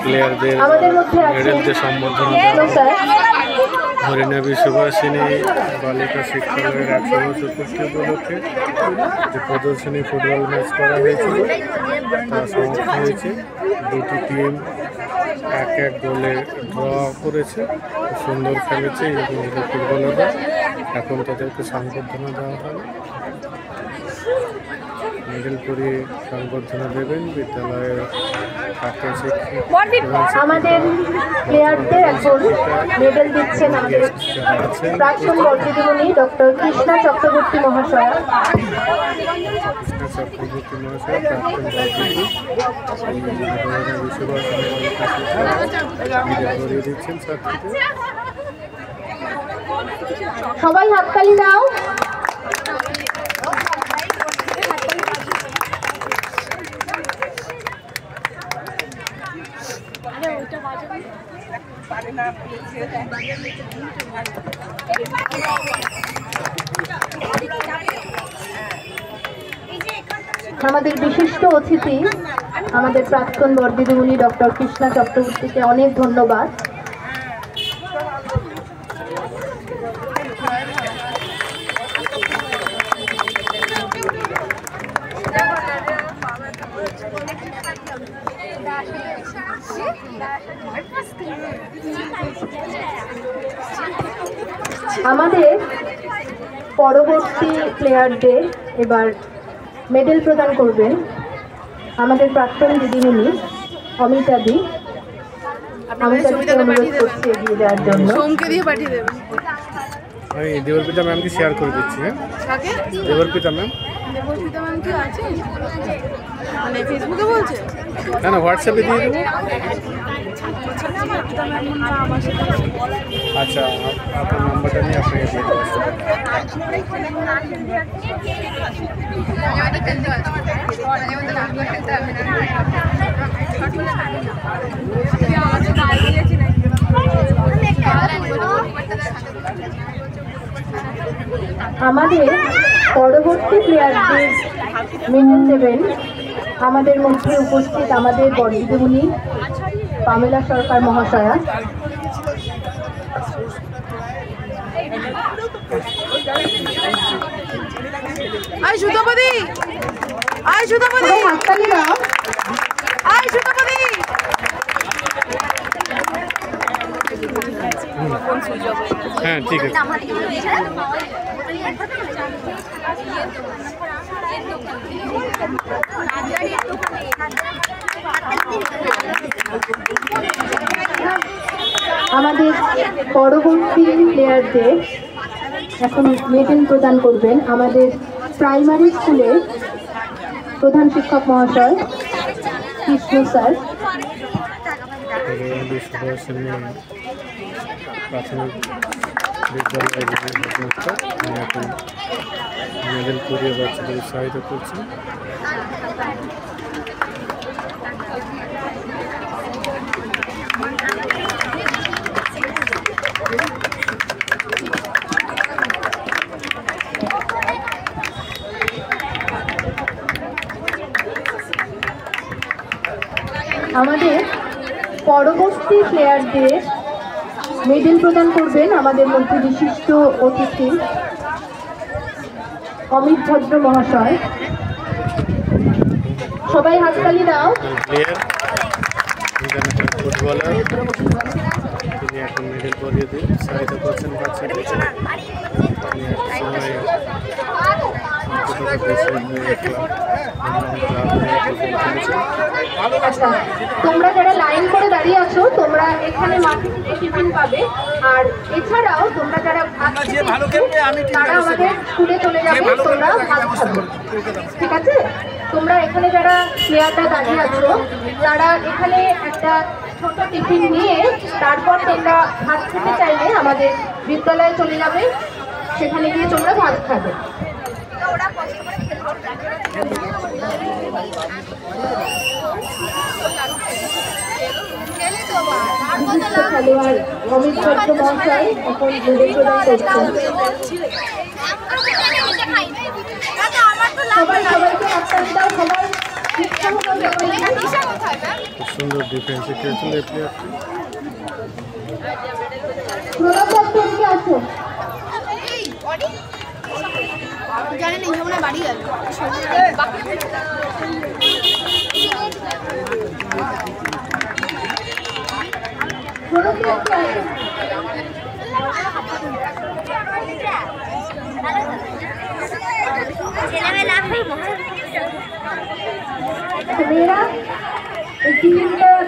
প্লেয়ারদের মেডেলতে সম্বর্ধনা হরিণাবী সুভাষিনী বালিকা শিক্ষালয়ের ১০০ বছর উপলক্ষে যে প্রদর্শনী ফুটবল ম্যাচ করা হয়েছিল তা সমাপ্ত হয়েছে। দুটি টিম এক গোলে ড্র করেছে, সুন্দর খেলেছে এবং ফুটবলাররা। এখন তাদেরকে সংবর্ধনা দেওয়া হবে। মেডেল পরিয়ে সংবর্ধনা দেবেন বিদ্যালয়ের আমাদের প্লেয়ারদের এখন মেডেল দিচ্ছেন আমাদের প্রাক্তন বর্ধিনী ডক্টর কৃষ্ণা চক্রবর্তী মহাশয়া। সবাই হাততালি দাও। আমাদের বিশিষ্ট অতিথি আমাদের প্রাক্তন বরদিদিমণি ডক্টর কৃষ্ণা চক্রবর্তীকে অনেক ধন্যবাদ। আমাদের পরবর্তী প্লেয়ারদের এবার মেডেল প্রদান করবেন আমাদের প্রাক্তন দিদিমণি অমিতাদি। অমিতাদিকে অনুরোধ করছি এগিয়ে যাওয়ার জন্য। আমি দেবর্পিতা ম্যামকে শেয়ার করে দিচ্ছি। হ্যাঁ, দেবর্পিতা ম্যাম। দেবর্পিতা ম্যাম কি আছে মানে ফেসবুকে বলছে? না না, হোয়াটসঅ্যাপে দিয়ে দেবো। আচ্ছা, আপনার নাম্বারটা নিয়ে আপনাকে দিয়ে দেবো। আমাদের পরবর্তী প্লেয়ারদের মেডেল দেবেন আমাদের মধ্যে উপস্থিত আমাদের বরদিদিমণি পামেলা সরকার মহাশয়া। হাততালি দাও। হ্যাঁ, ঠিক আছে। আমাদের পরবর্তী প্লেয়ারদের এখন মেডেল প্রদান করবেন আমাদের প্রাইমারি স্কুলের প্রধান শিক্ষক মহাশয় কৃষ্ণ স্যার। প্রাথমিক বিদ্যালয়ের এখন মেডেল করিয়ে বাচ্চাদের উৎসাহিত করছেন। আমাদের পরবর্তী প্লেয়ারদের মেডেল প্রদান করবেন আমাদের মধ্যে বিশিষ্ট অতিথি অমিত ভদ্র মহাশয়। সবাই হাততালি দাও। ফুটবলার তিনি এখন মেডেল পরিয়ে দিয়ে উৎসাহিত করছেন বাচ্চাদের। তোমরা যারা লাইন করে দাঁড়িয়ে আছো তোমরা এখানে মাঠে থেকে টিফিন পাবে। আর এছাড়াও তোমরা যারা তারা আমাদের স্কুলে চলে যাবে, তোমরা ভাত খাবে। ঠিক আছে? তোমরা এখানে যারা প্লেয়াররা দাঁড়িয়ে আছো তারা এখানে একটা ছোট টিফিন নিয়ে তারপর তোমরা ভাত খেতে চাইলে আমাদের বিদ্যালয়ে চলে যাবে, সেখানে গিয়ে তোমরা ভাত খাবে। খেলোয়াড় অমিত ভট্ট মহাশয় এখন মেডেল প্রদান করছেন। সবাইকে হাততালি দাও। সবাই খুব সুন্দর ডিফেন্সে খেলছিল এই প্লেয়ারটি। জানেন এই সময় বাড়ি গেল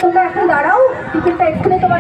তোমরা এখন দাঁড়াও, টিকিটটা এক্ষুনি তোমার